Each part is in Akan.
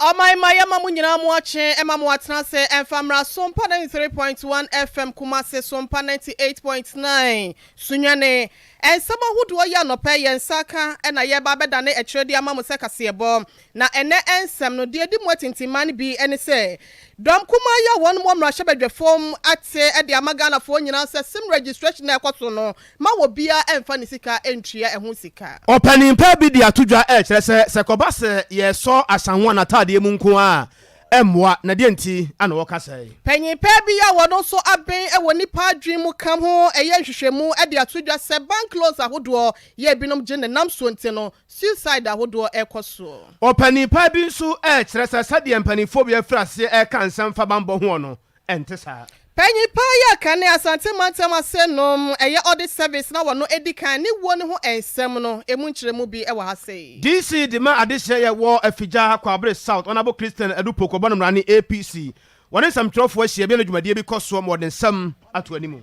My mamu nyina mu ache ema mu atena se emfamra Sompa 93.1 FM Kumase Sompa 98.9 Sunyane ensama hudo ya no pe yensaka na ye ba beda ne ekyeredi ama mu sekasebo na ene ensem no de di mu atintimane bi ene se dom kuma ya won mo mra hyebedwefom ate e de amagana fo nyina se sim registration na ekoto no ma wo bia emfa ne sika entria eho sika opening pa bi di atodwa kyere se koba se ye so asanwo na tade mu nko a emwa na de nti ana wo kasai panyin pa bi ya wono so aben e woni pa adwen mu kam ho eye hwehwemu e de atodwa se bank loans ahodo ye binom gye ne nam so nti no suicide ahodo ekoso opening pa bi nso kyere se sade empanifo bi afrase e kan nsam fa bambo ho no ente sa panyin pa ya kane asante mantem asenom eye audit service na wono edikan ni woni ho ensem no emu nkyeremu bi e wa ha sei DC de ma adehye ye wo afija kwabre south honorable Christian Edupoko bonomra ni APC woni samtrofo ahia bi no dwumadie bi koso mo de nsam ato animu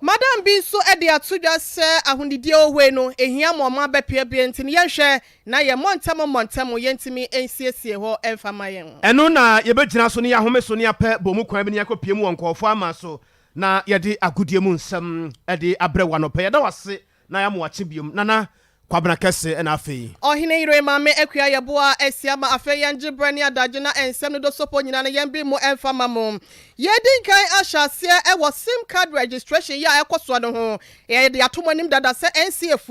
Madam bi so e de atodwa se ahondidie ohwe no ehia moma bepia bi ntini ye hwe na ye montem ye ntimi ensiesie ho emfama yen eno na ye begina so ne ya home so ne apɛ bomu kwan bi ne yakopie mu wonkofo ama so na ye de agudie mu nsam e de abrewa no pɛ ye da wase na ya mo wache biom nana kwabena kese na afei ohine ire mame ekua ye boa esiama afei yenge brani adagye na ensem no do sopo nyina na yembi mu emfama mu ye dinkan ahyase e wo sim card registration ya ekoso no ho ye de atomonim dada se NCF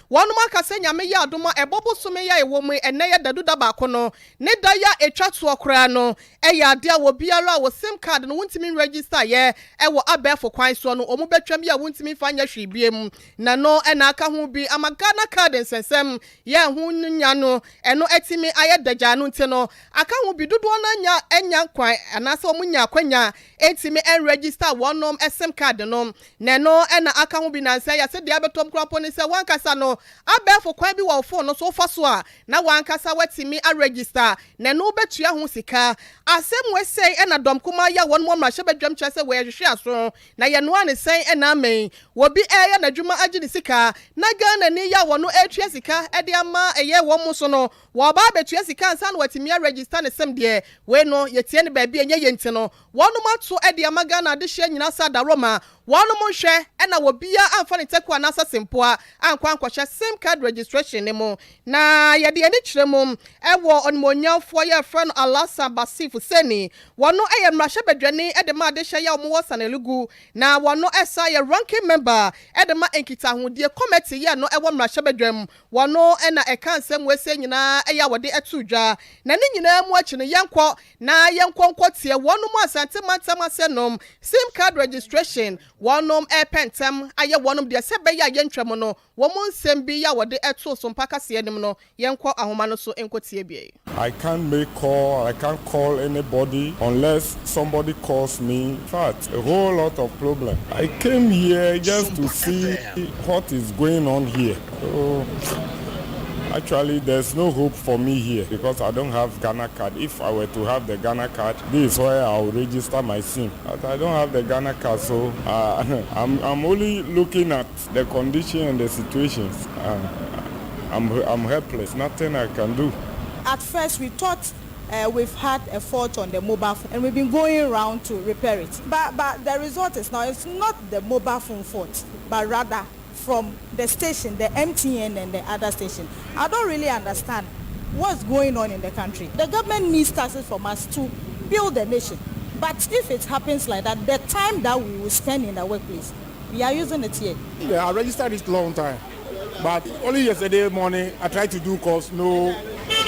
wonu makase nyame ya adoma ebobo so me ya ewo mu ene ye dadu da ba ko no ne da ya etwato okra no e ya de a wo biara wo sim card no wuntimi register ye e wo abefo kwan so no omu betwam ya wuntimi fanya hwibiem na no e na aka ho bi amagana card nsensem ye hu nya no eno etimi aye daga no nti no aka ho bi dodo na enya kwan anase omu nya kwanya etimi en register wonom sim card no na no e na aka ho bi na nsa ya se de abetom krapo ni se wankasa no abefo kwan bi wo phone no so fa so a na wankasa watimi a register na no betua ho sika asem we sei e na dom kuma ya won mo mra hyebedwam kire se we hwehwe aso na ye no ane sei e na amen wo bi e ya na dwuma agye ni sika na Ghana ni ya wono etua sika e de ama eye wo mo so no wo ba betua sika ansa na watimi a register ne sem de we no ye tie ne ba bi enye ye nti no wono mato e de ama Ghana de hye nyina sa da Roma wono mo hwe e na wo bia amfa ne teku anasa sempoa ankwa ankwahye sim card registration ne mo na ye de ani kyerɛ mo e wo onmonyamfo ye friend Alasa Basif seni wono e ye mrahye bedwani e de ma de hye ya mo wo sanelugu na wono esa ye ranking member e de ma enkita hodie committee ye no e wo mrahye bedwam wono e na e kan sem wese nyina e ya wode etudwa na ne nyina mu achi no yenkɔ na yenkɔ tie wono mu asante mantem asenom sim card registration wonom e pentem aye wonom de se be ya yentwam no wo mu nsem bi ya wode eto so mpaka se anim no yenkɔ ahoma no so enkotie bi I can't make call, I can't call anybody unless somebody calls me. In fact, a whole lot of problem. I came here just to see what is going on here. So, actually, there's no hope for me here because I don't have Ghana card. If I were to have the Ghana card, this is where I'll register my SIM. But I don't have the Ghana card, so I'm only looking at the condition and the situations. I'm helpless. Nothing I can do. At first, we thought we've had a fault on the mobile phone, and we've been going around to repair it. But the result is now it's not the mobile phone fault, but rather from the station, the MTN and the other station. I don't really understand what's going on in the country. The government needs taxes from us to build the nation. But if it happens like that, the time that we will spend in the workplace, we are using it here. Yeah, I registered this long time. But only yesterday morning, I tried to do calls, no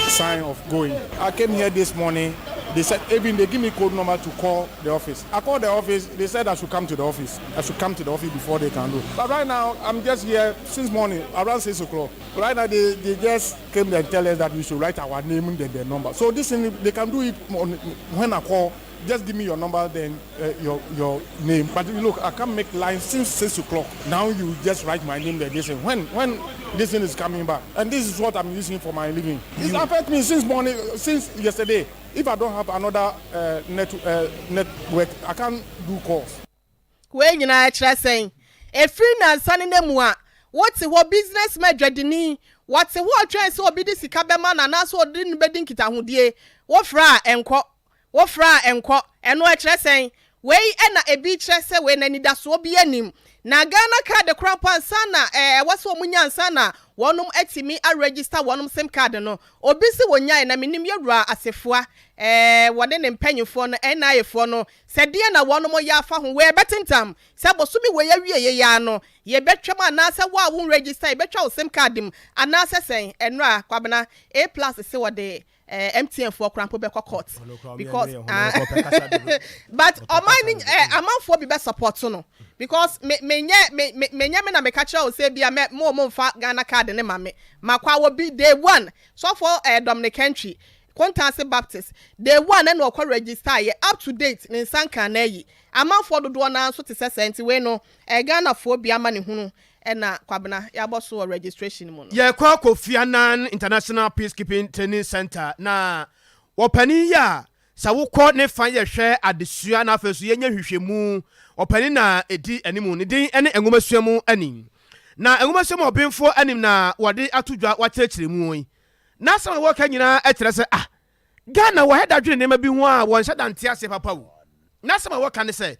sign of going. I came here this morning. They said, even they give me code number to call the office. I called the office. They said I should come to the office. I should come to the office before they can do. But right now, I'm just here since morning, around 6 o'clock. Right now, they just came and tell us that we should write our name and the number. So this thing, they can do it when I call. Just give me your number, then your name. But look, I can't make lines since 6 o'clock. Now you just write my name there. When this thing is coming back, and this is what I'm using for my living. It affects me since morning, since yesterday. If I don't have another network, I can't do calls. When you know, saying, a free na sanine mua. What's your business madradini? What's a war train so be this cabman and also didn't bedding kita hudie. What fra and quo, and no saying, way and a beach when any das will be any. Na Ghana card the crop and sana, what's what munyan sana, one etimi I register one same card no, or busy one ya and I mean ra as a fwa, one then penny for no, and I for no, said Diana one more ya for who wear betting time, Sabosumi where ya no, ye betcha man nasa wa won't register, betcha same card him, and nasa saying, and ra, Quabana, A plus is what day. MTN for crampo be court because but o mining amount for be best support no because me na me catch o say bia me mo fa Ghana card ne ma me makwa wo be day one so for Dominic country Quantancy Baptist day one and no register ye up to date in sanka na yi amount for do na so te sent we no Ghana for bia ma ne hunu ena kwabena ya boso registration mu no ye kwa Kofi Annan International Peacekeeping Training Center na opani ya sa wo kɔ ne fan ye hwɛ adesua na afesu ye nya hwehwemu opani na edi animu ne din ene enwomasuamu anim na enwomasuamu obinfo anim na wode atodwa wakyerɛkyerɛ mu yi na sama wo ka nyina ekyerɛ sɛ Ghana wo heda dwene nema bi ho a won hyɛ dante ase papa wo na sama wo ka ne sɛ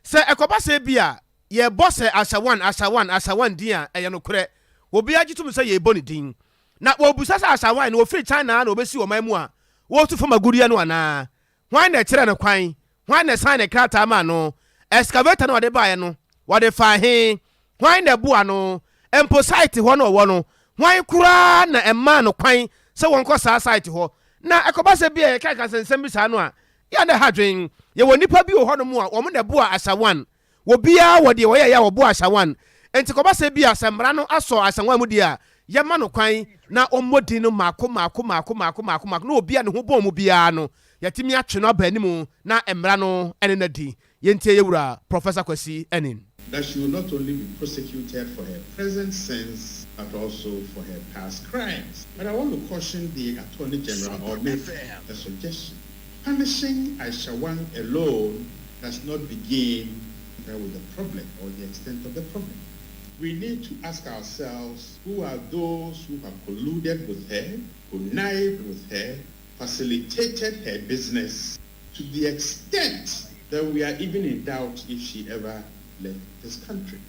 ekoba sɛ bia ye boss Ashawan dia no kure obi agitum say ye boni din na wo busa sa Ashawan no free China na obesi wo mamu a wo tu fama guria no ana hwan na kire no kwan hwan na sign na krata ma no excavator no de bae no wo de fa he hwan na bua no empo site ho no wo no hwan kura na emma no kwan se won ko sa site ho na ekoba se bia ye ka sensem bi sa no a ya na hadwen ye wo nipa bi wo ho no mu a wo mo na bua Ashawan wobia wode woyɛ ya wobo Ashawan enti koba se bia semra no aso Ashawan mu dia ye ma no kwan na ommodi no mako no obia ne ho bɔ mu bia no yatimi atwe no ba animu na emra no ene na di yentie yewura Professor Kwasi Enin that she will not only be prosecuted for her present sins but also for her past crimes. But I want to caution the Attorney General or make a suggestion. Punishing Ashawan alone does not begin with the problem or the extent of the problem. We need to ask ourselves who are those who have colluded with her, connived with her, facilitated her business to the extent that we are even in doubt if she ever left this country.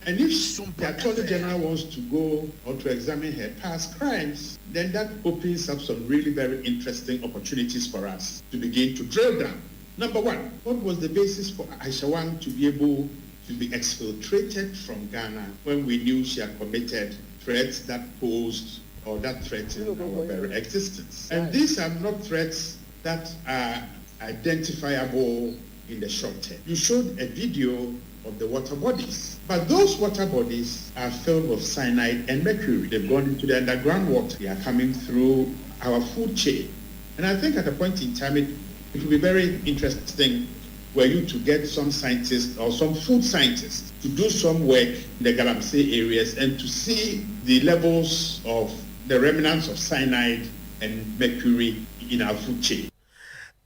And if the Attorney General wants to go or to examine her past crimes, then that opens up some really very interesting opportunities for us to begin to drill down. Number one, what was the basis for Ashawan to be able to be exfiltrated from Ghana when we knew she had committed threats that posed or that threatened our very existence? And these are not threats that are identifiable in the short term. You showed a video of the water bodies, but those water bodies are filled with cyanide and mercury. They've gone into the underground water. They are coming through our food chain. And I think at a point in time, it will be very interesting were you to get some scientists or some food scientists to do some work in the Galamsey areas and to see the levels of the remnants of cyanide and mercury in our food chain.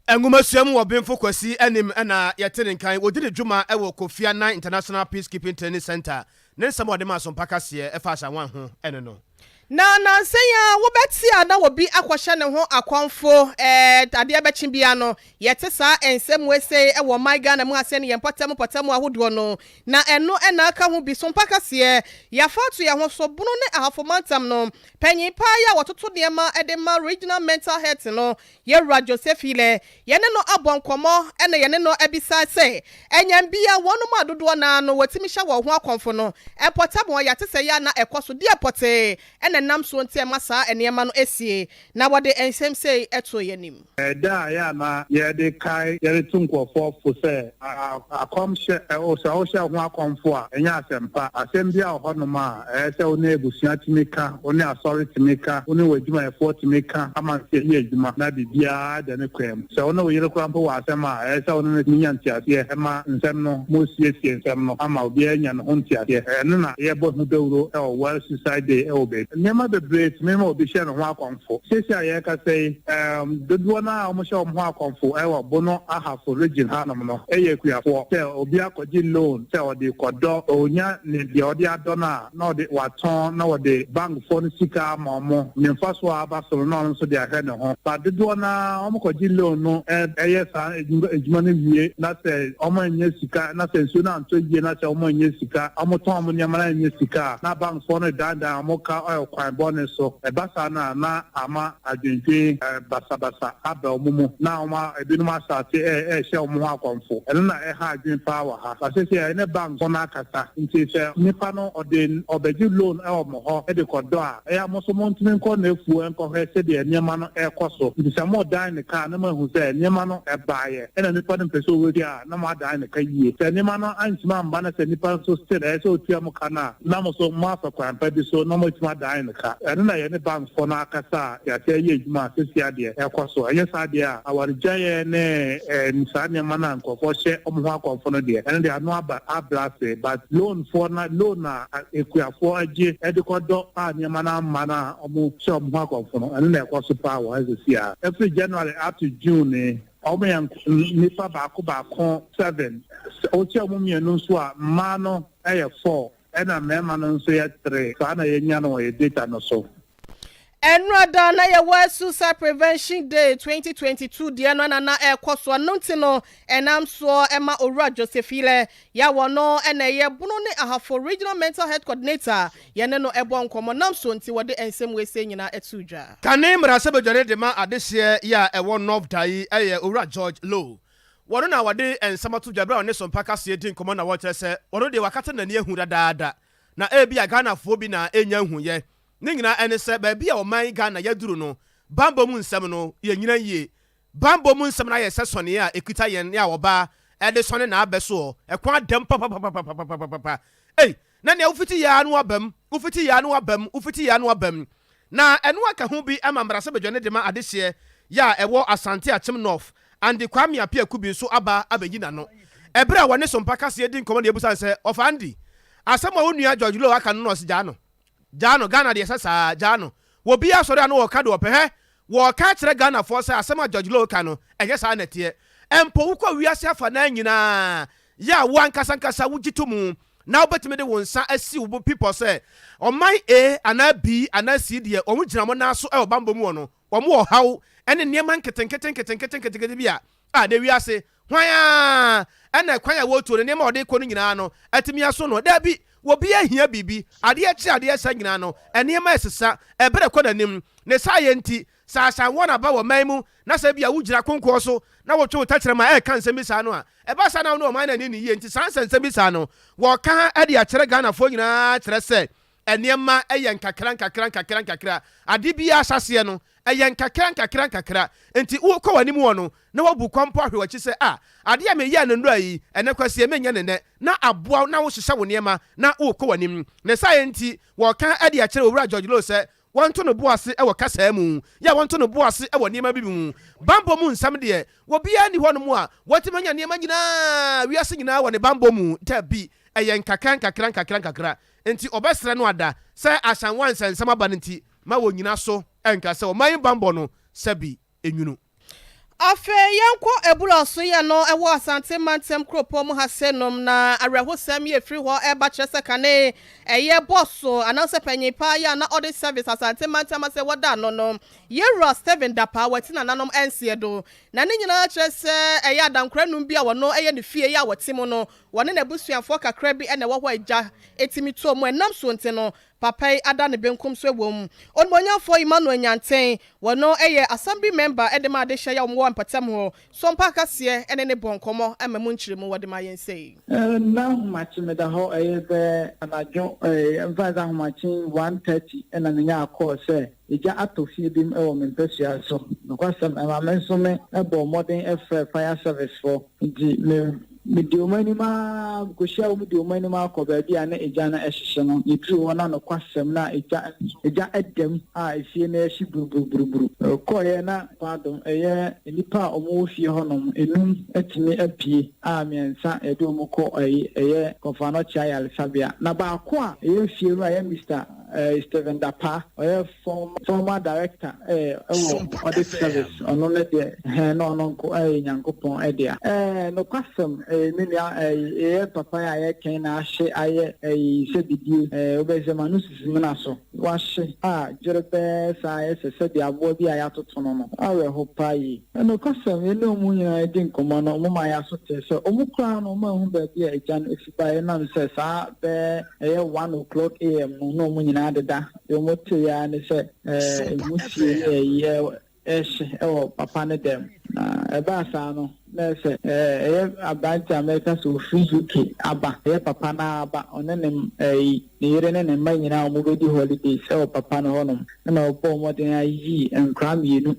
Engumasuamu obinfo Kwasi Enim na yetene kan odide dwuma e wo Kofi Annan International Peacekeeping Training Center ne nsam ode ma so mpaka se e fa Ashawan ho ene no na senya wo beti ana wo bi akwahye ne ho akonfo ade abechi bia no yete sa ensem we say e wo my Ghana mu ase ne yempotem ahodo no na eno na aka ho bi so mpaka se ya fatu ya ho so bunu ne ahafomantam no panyin pa ya wototo de ma edema regional mental health no ye Joseph ile ye ne no abonkomo ene ye ne no abisa say enyam bia wonu ma dodo na no watimi hya wo ho akonfo no epotem wo yate se ya na ekoso de epote nam so ntia masa enema no esie na wode ensem sei eto yanim da ya na ye de kai ye tunkofo fo se akomhye o se ho akomfo a enya asempa asem bia ho no ma se o na ebusua timika o na asori timika o na wadwuma efo timika ama se ye adwuma na bibia da ne kwem se o na oyere krampo wa asem a se o na nya ntiase e ma nsem no mo siesie nsem no ama obi anya no ntiase no na ye bo hu dawro e o well suicide day e o be nyama the break me mo be share no ho akonfo sesi aye ka say dodo na o mo share mo ho akonfo e wo bono aha for region hanom no eye kuafo say obi akoji loan say o de kodo onya ne de o de adona na o de waton na o de bank for sika momo nimfa so aba so no so de ahwe ne ho ba dodo na o mo koji loan no eye sa ejuma ne wie na say o mo nya sika na say so na anto ye na say o mo nya sika o mo ton mo nyama na nya sika na bank for no dada o mo ka oil kwan bonus so basa na ama adwentwe basa aba o mo na o ma ebinu ma start share o mo akonfo eno na ha adwen power ha say ene bank for na kasa nti say nipa no obeji loan o mo ho e de kodo a mo so mo ntimi nko na efu enko he say de niema no koso nti say mo dan ne ka na ma hu say niema no baaye ena nipa no pese we dia na ma dan ne ka yie say niema no antima mba na say nipa so still say otia mo kana na mo so ma fa kwan pa bi so na mo tima dan ne ka eno na ye ne bank for na kasa ya say ye juma sesia de koso eye sa de a awarjaye ne nsa niema na nkofo she o mo akonfo no de eno de anu aba ablase but loan for na ekuafo age edikodo niema na mana o mo she o mo akonfo no eno na koso power as sia every January up to June omen nipa baako 7 ochi omumienu nso a ma no 4 ena mema no nso 3 so ana yenya no ye data no so Enrada na ye World Suicide Prevention Day 2022 de no na ekoso no ntino enam so ema Owura Josephile ya wono ena ye bunu ne ahafo regional mental health coordinator ye ne no ebo nkomo nam so nti wode ensem we se nyina etudwa kane mra se bejore de ma adehye ya ewo North Dai eye Owura George Low wono na wade ensam atudwa bra one Sompa kase din nkomo na wo kire se wono de wakata na ne ehu dadaada na ebi Ghana fo bi na enya hu ye ningina ene se ba bia o man Ghana yaduru no bambo mu nsem no ye nyina yie bambo mu nsem na ye se sone a ekita yen ya oba e de sone na abeso e kwa dem papa na ne ufiti ya anu abam na enu aka hu bi amambra se bedwane de ma adehye ya ewo Asante Achim North and the Kwame Apia Kubi so aba abegyina no ebra wone Sompa kase din komo de ebusan se ofandi asama onua George Low aka no se Jano Ghana de sasa Jano wo bia sori anu wo ka de opehe wo ka kire Ghana for say asema George Low ka no enye sa na tie empo wo kwa wiase afa na nyina ya wo ankasa wugitumu na obetime de wonsa asi wo people say oman A ana B ana C de omu gina mo na so e obambo mu no omu wo haw ene niam nketen bia de wiase hwan ene kwan ya wo to ne niam ode ko no nyina no atimi aso no da bi wo bia hia bibi ade sa nyina no enema esesa ebere ko nanim ne sa ye nti sa wona ba wo maimu na sa bia wo gira konko so na wo twe tachire ma kan semi sa no a eba sa na no man na ni ye nti san semi sa no wo ka ade a kire Ghana fo nyina kire se enema eye nkakra ade bia asase no eye nkakra enti wo ko wani mu no na wo bu kwampo ahwe wachi se ade a me ye no ndura yi ene kwase me nya ne na aboa na wo hyehyɛ wo niema na wo ko wani ne sa enti wo ka ade a kire Owura George Low se wonto no boase e wo kasa mu ya wonto no boase e wo niema bibi mu bambo mu nsam de wo bia ni hono mu a wotima nya niema nyina wiase nyina wo ne bambo mu tabi eye nkakra enti obesre no ada se asan wansa nsam aba nti ma wo nyina so enka se o man bambo no sabi enwunu afe yanko ebula so ya no ewo Asante mantem kropo mu hasenom na arehosam ye free ho eba chese kane eye bosso announce panyipa ya na audit service Asante mantem ase wada no ye Ross Steven Dapa watina nanom ense do na ne nyina chese eye adankranum bia wono eye ne fie ya watimo no wone na busuafo kakra bi ene wo ho agya etimi to mu enam so nte no papai ada ne benkum so ewom onmonyafo Emmanuel Nyanten wono eye assembly member edema de hye ya omwo mpatam ho Sompa kase ene ne bonkomo amamu nkyiremu wode ma yensei na humachi me da ho eye be anajo emfaza humachi 130 ena nya akọ se eja atofie bim ewo mempesua so nokwasem amamenso me ebo modern fire service for di Mediomani ma goshia mediomani ma ko ba bia na eja na ehhye no yetri wona no kwasem na eja edem a efie na ehyi buruburu ko ye na pardon eye nipa omo fie honom enum etimi apie a miensa edo mo ko eye kofano chia ya Sabia na ba ko a eye fie ru aye Mr Steven Dapa former director audit service ono ne de no nko nyankopon edia no kwasem me papa ya ken na ahye aye se bidi obeze manu sisimina so wahye jerebe sa se de abo bi aya toto no awe ho pai no kwasem ele omu nyina di nkomo no mo ma ya so te se omu kra no ma hu ba bi ejan efipa na se sa be 1 o'clock am no omu nyina deda omu te ya ne se musi papa ne dem na eba sa no na se abanta America so free UK aba papa na aba onenem ne yere ne ne manyina omubedi holidays papa no honom na obo modern ayi enkra mienu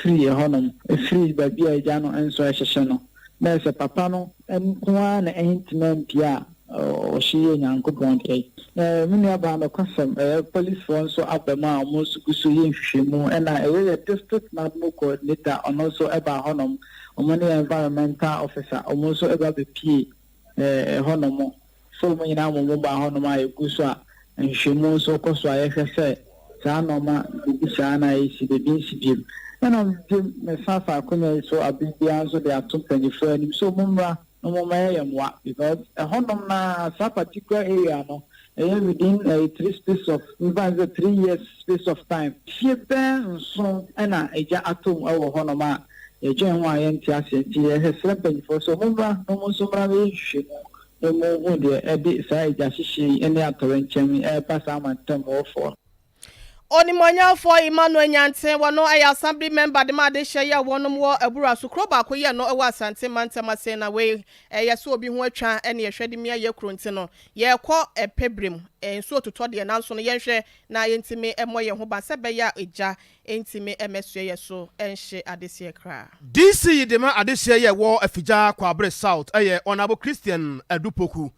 free honom free ba bia eja no enso ehhehye no na se papa no enkoa na entinam pia She Yankopon Cake. Many about the custom, police force so up the mouth, most Gusu Shimu, and I district national coordinator, and also about Honum, or many environmental officer, almost about the P. Honomo. So many now mobile Honoma, Gusua, and Shimu, so Coswa, FSA, Sanoma, Gusana, the BCG. And I'm Jim Safa, Kunya, so a big answer, they are 224, so Mumra. No more because a honor na sa particular area no within a 3 space of even 3 years space of time. She ben so na eja atom awo honoma e jen wa yen ti asenti e slepen for so mumra no mo so mra we hwe no mo de e bi sa eja hihye ene atorenchen e pass amantam ofo Onimonya for Emmanuel Nyante wano ay assembly member de ma de hye ya wonom wo abura so kroba ko ye no e wa asante mantama se na we ye so obi ho atwa ene ye hwede mia ye kronti no ye kɔ pebrem enso ototɔ de na so no ye hwɛ na ye ntimi emoye ho ba se be ya eja ntimi emesue ye so enhye adesie kra DC de ma adesie ye wo afija kwa Abre South eye Honorable Christian Adupoku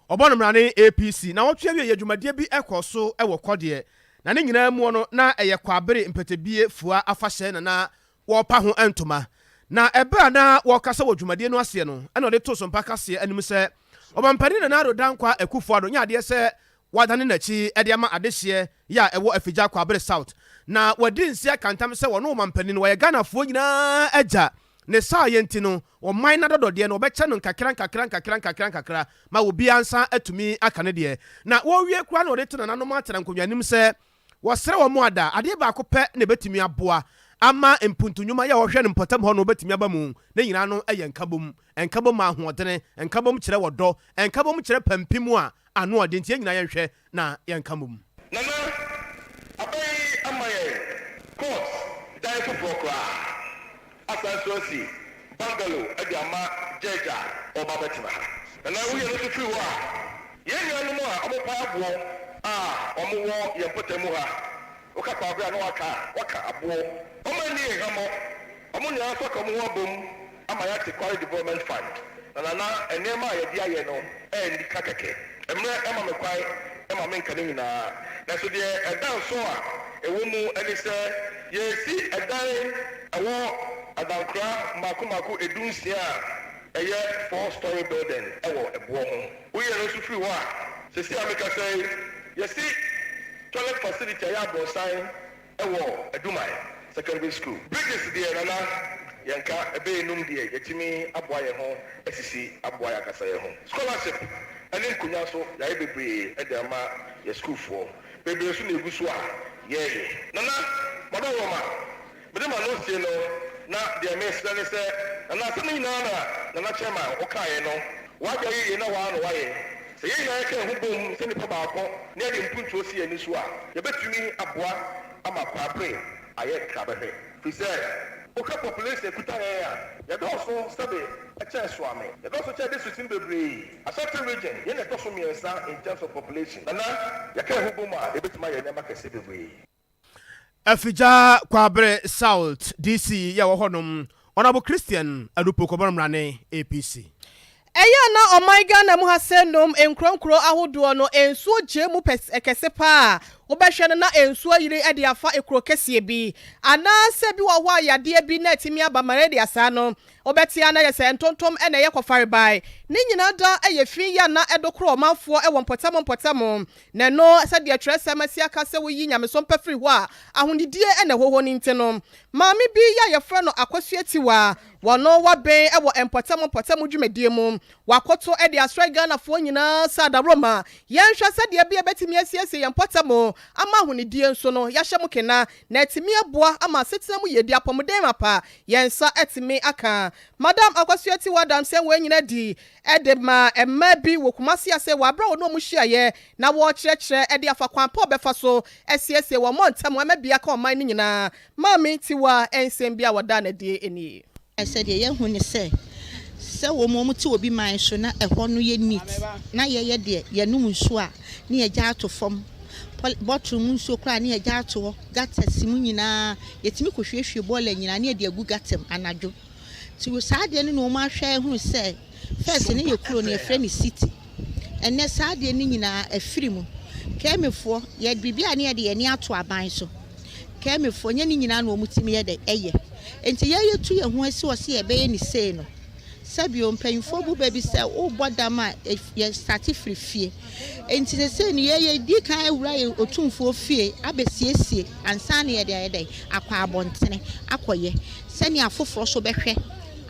obonomrane APC na wotwe wie adwumadie bi ekoso e wo kɔde na ne nyina mu no na eye kwabere mpetebie fua afahye na wo pa ho antoma na ebe na wo kasa wo dwumadie no ase no ena de to Sompa kase anim se obampani na rodankwa akufo ado nya de se wadane nachi ede ama adehye ya ewo afija kwabere South na wadi nsia kantam se wo no obampani no ye Ganafo nyina agya ne sa yenti no o man na dodode no obeche no kakran ma obi ansa atumi akane de na wo wie kura na ode to na nanom atera nkonwanim se wasere wo mu ada ade ba ko pe na betumi aboa ama mpuntunyuma ya wo hwe no mpotam ho no betumi aba mu na nyina no eye nkabom ahoodene nkabom kire wodo nkabom kire pampimu a ano ode ntie nyina ye hwe na ye nkabom nana abai amaye court dai to prokra asansosi bangalo adiama jeja oba betima na wo ye no to fiwa ye nyanu mu a obopa abo omuwo ye potamu ha oka kwa bia no waka abo omani ehamo omunya asoka mu wabom amaya te quarry development fund na enema ye dia ye no ndi kakeke emre ema me kwai ema me nkane nyina na so de edan so a ewo mu ani se ye si edan ewo adankra makomako edunsia eye 4-story building ewo ebo ho wo ye no so free wa se si ameka say you see toilet facility ya Bosan ewo Edumai secondary school bridges there na yanka ebe enum there yetimi aboa ye ho asisi aboa ya kasa ye ho scholarship ene nkunya so ya bebre e de ama ye school for bebre so na eguso a ye nana mado wo ma bede ma no sie no na de me sene se na se ni na chairman o kae no wa ga ye na wa no wa ye se ye ya ka hu bom se ni pa ba ko na de mpuntu osi ani so a ye betumi aboa ama kwabre aye krabehe fi se o ka population kuta ya do so sabe a che so ame ya do so che de sutin bebre a certain region ye na to so miensa in terms of population na ya ka hu bom a ye betuma ye na ma kase bebre afija kwabre South DC ya wo honom Honorable Christian Adupoku obonomrane APC Eya na omaiga na mu hasenom enkronkro ahodo no ensuo gemu ekese pa wobɛhwɛ no na ensuo yire de afa ekro kɛseɛ bi ana se bi wɔ hɔ ayade bi na atimi aba mare de asa no wobɛtia na yɛsɛ ntontom na yɛ kɔfare bai ne nyina da ɛyɛ fi ya na ɛdokro ɔmanfoɔ ɛwɔ mpɔtam na no sɛ de atwerɛ sɛ masi aka sɛ woyi nyamesom pafiri hɔ a ahonidie na hoho ne ntino maame bi ya yɛfrɛ no akwasuatiwa wɔno waben ɛwɔ mpɔtam dwumadie mu wakoto de asra Ghanafoɔ nyinaa sada Roma yɛnhwɛ sɛ de bia betimi asiesie yɛn pɔtam ama ahonidie nso no yɛhyɛ mu kena na etimi aboa ama setena mu yedi apɔmuden mapa yɛnsa etimi aka madam akwasuati wadam sɛ wɔn nyina di edema emma bi wɔ kumase ase wɔ abra wɔn mu hyiaye na wɔ kyerɛkyerɛ de afa kwan pa ɔbɛfa so asiesie wɔn montam ama bia ka ɔman ne nyinaa maame tiwa ensem bia wɔda na die eni said ye hu ne se wo mo ti obi man so na ehɔ no ye neat na ye de ye num nso a ne ye gya ato fam bottle mu nso kra ne ye gya ato gata simu nyina yetimi kohwehwe bola nyina ne ye de agu gatam anadwo ti wo saade ne no ma hwɛ hu se first ne ye kuro ne ye frɛ ne city enne saade ne nyina afiri mu kemefo ye bibia ne ye de ye ne ato aban so kemefo nye ne nyina no mutimi ye de eye enti ye tu ye ho asi wo se ye be ye ne sei no sabio mpanyfo bu ba bi se wo bodama ye start frifie enti se ne ye di kan awura ye otumfo fie abesiesie ansa ne ye de ye de akwa abontene akoye se ne afoforo so behwe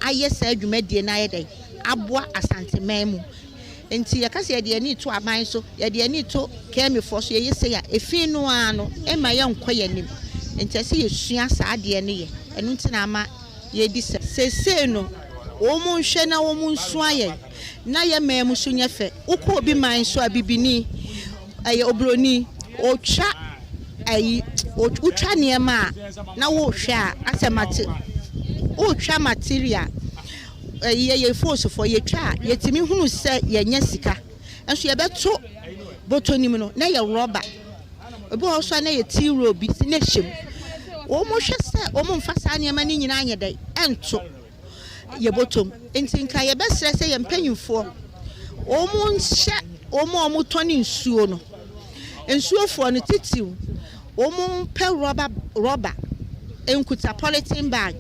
aye sa adwumadie na ye de aboa asanteman mu enti ye kase ye de ani to aban so ye de ani to kemifo so ye se ya efi no ano ema ye nkoye nim enti se ye sua sa de ne ye enu ntina ama ye di se no omun hwe na omun so aye na ye mem so nyefe ukọ obi man so abibini aye obroni otwa ayi utwa ne ma na wo hwe a asemate utwa material ye force for ye twa yetimi hunu se ye nya sika enso ye beto botonim no na ye rubber obi ho so na ye tea robe bi na hyem wo mo hwe se wo mo mfa sa ne ma ni nyina anye dai ento ye bottom enti nka ye besre se ye mpanyimfo omo nhye omo toni nsuo no nsuofo no titiw omo pe rubber enkuta polythene bag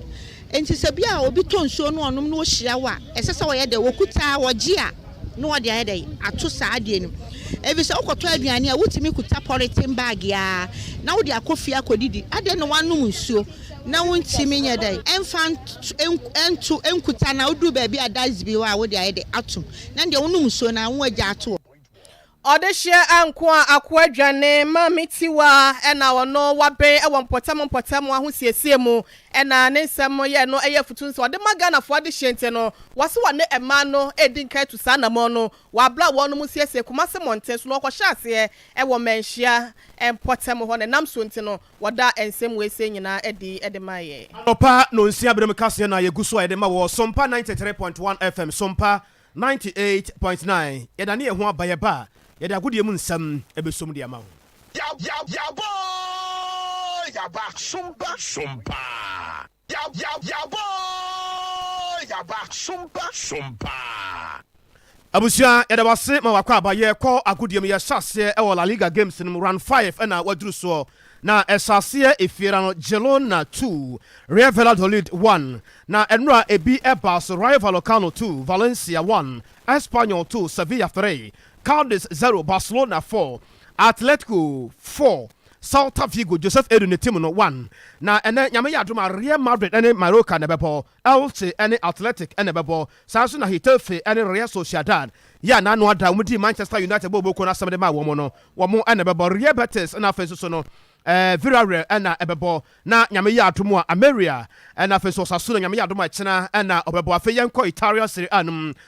enti se bia obi to nsuo no onom no hyia wa ese se wo ye de wokuta wogie a no wo de ye de ato saa ade nim ebi se okoto aduane a wutimi kuta polythene bag ya na wo de akofi akodidi ade no wanum nsuo na wontimi nya dai entu enkuta na odu ba bi adaz bi wa wo de aye de atom na de wonum so na wo agya ato Odehye anko akwa adwane mamitiwa ena wono wabe ewo mpɔtam ahosiesie mu ena ne nsɛm ye no eye futun so de magana fo de hyente no wase wane ema no edin kai to sanamo no wabla wono mu siesie kumase monte so no kɔhye ase ewo menhia mpɔtam ho ne nam so nti no wada ensɛm we se nyina edi maye opa no nsia brem kase na yeguso ede ma wo Sompa 93.1 FM Sompa 98.9 yedane ye ho abaye ba yede agudie mu nsam ebesom de ama ho ya boy ya ba Sompa ya boy ya ba Sompa abusia yede wase ma wakwa abaye kɔ agudie mu ye hyase e wo La Liga games no run 5 na waduru so na esase efiera no Girona 2 Real Valladolid 1 na enra ebi ebas Rayo Vallecano 2 Valencia 1 Espanyol 2 Sevilla 3 Cadiz 0 Barcelona 4 Atletico 4 Celta Vigo Joseph Edu ne team no 1 na ene nyame ya adoma Real Madrid ene Mallorca ne bebo Elche ene Athletic ene bebo sanso na Getafe ene Real Sociedad ya na no ada umudi Manchester United bobo ko na samde ma wo no wo ene bebo Real Betis na afeso so no Villarreal ena ebebo na nyame ya atomo Ameria ena afeso Sassuolo nyame ya adoma chena ena obebo afe yenko Italia Serie A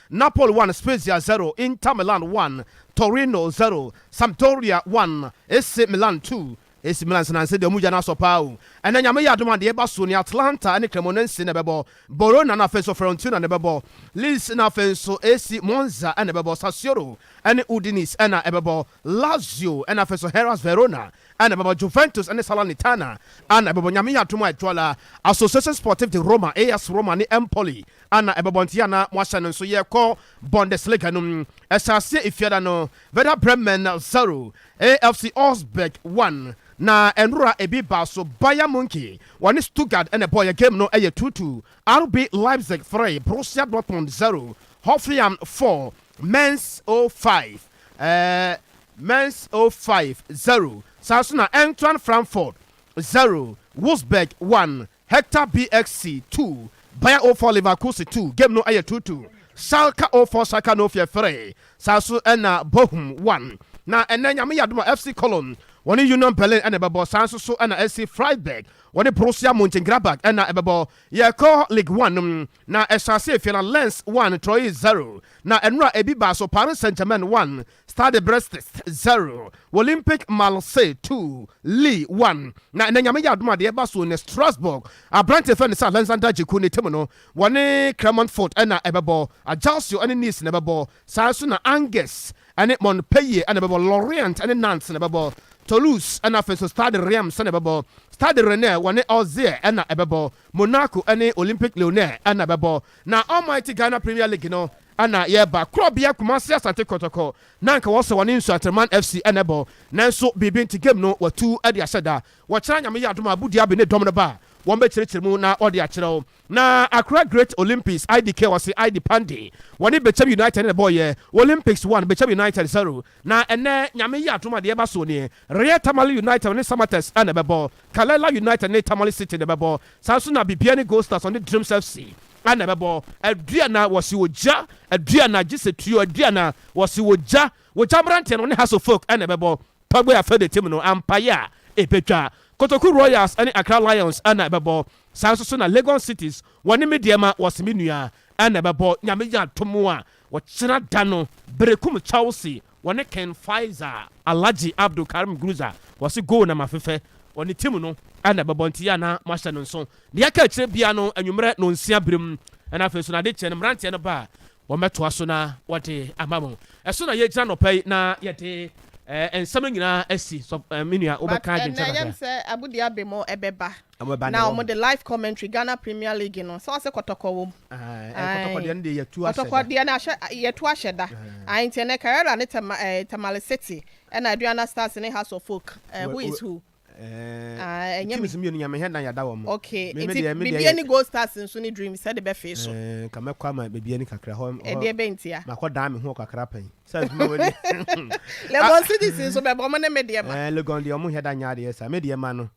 Napoli 1 Spezia 0 Inter Milan 1 Torino 0 Sampdoria 1 AC Milan 2 AC Milan na se de omuja na sopa o ena nyame ya adoma de ba so ni Atlanta ne Cremonense na bebo Bologna na fe so Fiorentina na bebo Leeds na fe so AC Monza na bebo Sassuolo ene Udinese na bebo Lazio na fe so Hellas Verona na bebo Juventus ene Salernitana na bebo nyame ya adoma etwala Association Sportive de Roma AS Roma ne Empoli ana bebo ntia na mo ahye no so ye ko Bundesliga no esase ifiada no Werder Bremen 0 AFC Augsburg 1 na enura ebi ba so Bayern Munich one Stuttgart and a boy game no 2-2 RB Leipzig 3 Borussia Dortmund 0 Hoffenheim 4 Mainz 05 Mainz 05 0 Sasuna Eintracht Frankfurt 0 Wolfsburg 1 Hector BXC 2 Bayer 04 Leverkusen 2 game no 2-2 Schalke 04 Schalke no 3 Sasu ena Bochum 1 na ena nyame yadoma FC Cologne one Union Berlin and ebebo sanso so na SC Freiburg one Borussia Mönchengladbach and ebebo ye call League 1 na esase Finland Lens 1 Troyes 0 na enra ebiba so Paris Saint-Germain 1 Stade Brest 0 Olympique Marseille 2 Lille 1 na nyame yadoma de eba so ne Strasbourg Abrante fan sa Alexander Jiku ne temo no one Clermont-Foot and ebebo Ajaccio and Nice ne ebebo sanso na Angers and Montpellier and ebebo Lorient and Nantes ne ebebo Toulouse and after Stade Reims and ebebo Stade Rennais one Auxerre and ebebo Monaco and Olympique Lyonnais and ebebo na Almighty Ghana Premier League no ana yeba Krobia Kumasi Asante Kotoko nanka wose one Insuaterman FC and ebo nanso bibi nti game no watu ade aseda wachira nyame yadoma abudi abe ne dom no ba won be chirechire mu na ode akire na Accra Great Olympics IDK was ID Pandi one Bechem United and boy Olympics 1 Bechem United 0 na ene nyame yadoma de eba so ne Real Tamale United ne Samatex and ebebo Kalela United ne Tamale City ne ebebo sanso na bibia ne Gold Stars on the Dreams FC ana bebo aduana wasi oja aduana gisetuo aduana wasi oja brante no ne haso folk ana bebo pagbo ya fede team no ampaya epetwa Kotoku Royals and Accra Lions ana bebo sanso so na Lagos Cities woni mediema wasi menua ana bebo nyame ya tomo a wo kira dano Berekum Chelsea woni Ken Pfizer Alhaji Abdul Karim Gruza wasi go na mafefe woni team no ana babontia na masha no nso de aka kire bia no anwumre no nsia brem ana fe so na de kire no mrantie no ba wo meto aso na wote amamo eso na ye gina no pai na ye de ensam nyina asi so menua obeka agye ntia na say abudi abemo ebeba na omo the live commentary Ghana Premier League no so ase kotoko wo kotoko de nde yetu aseda kotoko de na yetu asheda aintie ne Karela ne Tamale City and Adriana Stars in House of Folk who is who okay maybe any Gold Stars in Sunny Dream said the best face come kwama baby any kakra ho e de bentia makoda me ho kakra pen says Legon City so be bomo na media ma Legon de omo heda nya de sa media ma no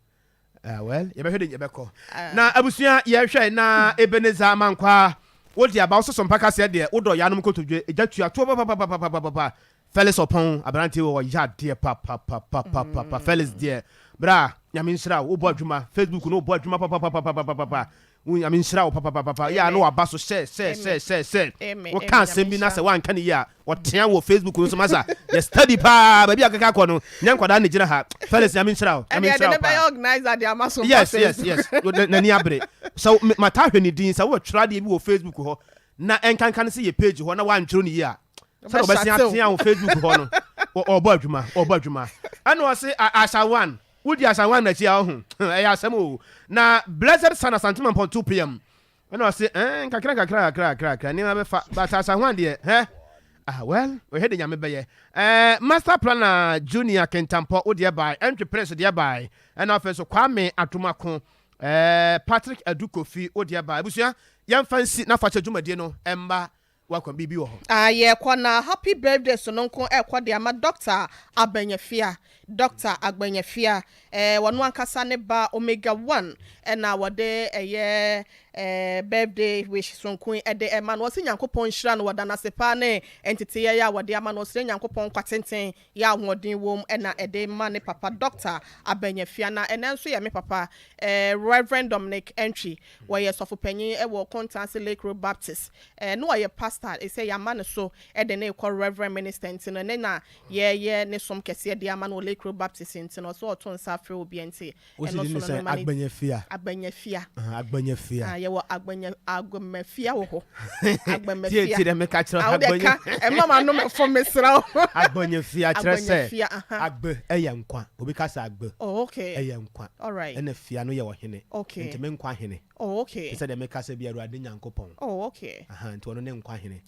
well ye be hwede ye be ko na abusua ye hwe na Ebeneza mankwa wodi aba so Sompa kase de wodo yanom kotodwe ejatua to papa Felix upon Abrante wo ya de papa Felix de bra nyame nsira wo bo adwuma Facebook no bo adwuma papa nyame nsira wo papa ya no aba so share wo kan sembi na se wan kan ya wo tea wo Facebook no so masa ye study pa ba bia kaka ko no nyankwada ne gina ha Felix nyame nsira wo organize the amaso yes na ni abre so mata hwe ni din sa wo twra de bi wo Facebook ho na enkankan se ye page ho na wan twro ni ya so obesi atia wo Facebook ho no obo adwuma ana wo se asha one wudi asha one na chia ho e asem o na Blessed Sun Asantuma upon 2 p.m. ana wo se kakra ni ma be fa but asha one de well we head nyame beye master planner junior Kentampo wo de by entry press de by ana office Kwame Atomako Patrick Adukofi wo de by busua yam fancy na facha dwumade no emba wakwa bibi wo ho ye kwa na happy birthday so nonko kwa de ama Dr. Agbanyefia wonu ankasa ne ba Omega 1 na wode birthday wish sonkun ede ema no se Nyankopon hira no wada na sepa ne entity ya wade ama no se Nyankopon kwatenten ya hodin wom na ede ma ne papa doctor abanyafia na enenso ye me papa Reverend Dominic Entry where sofopanyin e wo Constance Lake Road Baptist no ye pastor e say ya ma ne so ede ne call Reverend Minister ntino ne na ye ne som kese de ama no Lake Road Baptist ntino so oton sa afre obi enti eno so no agbanyafia ye wo agbanyafia wo ho agbanyafia tie me ka kira agbanya e mama no me for mesra agbanyafia kira se agbe eye nkwa obi ka sa agbe okay eye nkwa all right ena fia no ye wo hene okay enti me nkwa hene okay se de me ka se bia Awurade Nyankopon okay enti ono ne nkwa hene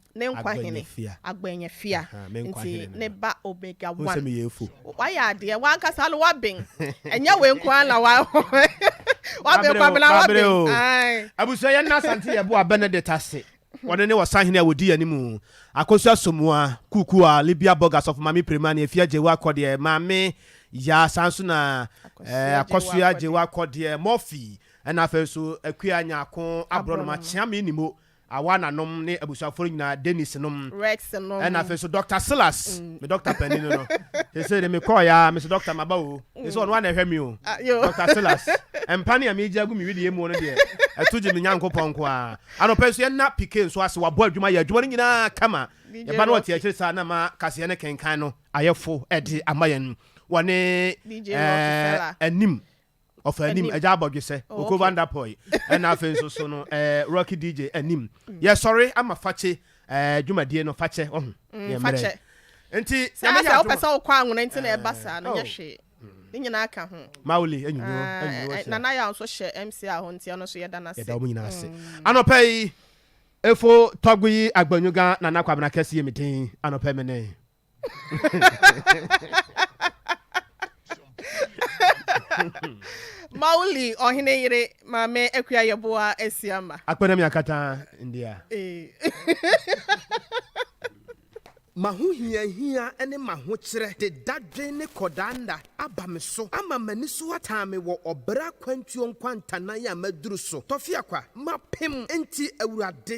agbanyafia enti ne ba omega 1 o se me yefu wa ya de wa nkasa lo wa ben enya we nkwa na wa wa be kwa bela wa ben ai abuso ye na sante ye bo Benedict ase wone ne wasahene a wodi animu akosu asomua kuku a Libya Burgers of Mami Prema na efia jewa akode mame ya sanso na akosu ya jewa akode Murphy na afenso akua nyako abronoma chiame nimo awana nom ne abusuafo nyina Dennis nom Rex nom na afenso Dr. Silas me Dr. Penino no say de me call ya Mr. Dr. Mabawo so on wana hwemi o Dr. Silas empani am eji agu mi wi de emu no de atuji me Nyankopon ko a anopenso ye na pike so ase wabo adwuma ya adwuma nyina kama ye ba no tie kire sa na ma kase ne kenkan no ayefo edi amayen wone anim of anim ajabodwe se okovanda poi na afenso so no Rocky DJ anim yeah sorry ama fache dwumadie no fache fache enti sa opesa okwa anwo enti na ebasa no nyehwe ni nyina aka ho mauli anyuno na ya nso hye MC a ho enti no so yeda na se yeda omu nyina se anopai efo togui agbanyuga na nakwabna kese yemiten anopai mene Mauli ohine yire mame ekua yeboa esiama akpena mi akata ndia mahuhia ene mahokyere de dadwe ne kodanda abameso ama maniso atame wo obra kwantuo nkwantana ya maduru so tofia kwa mapem enti Awurade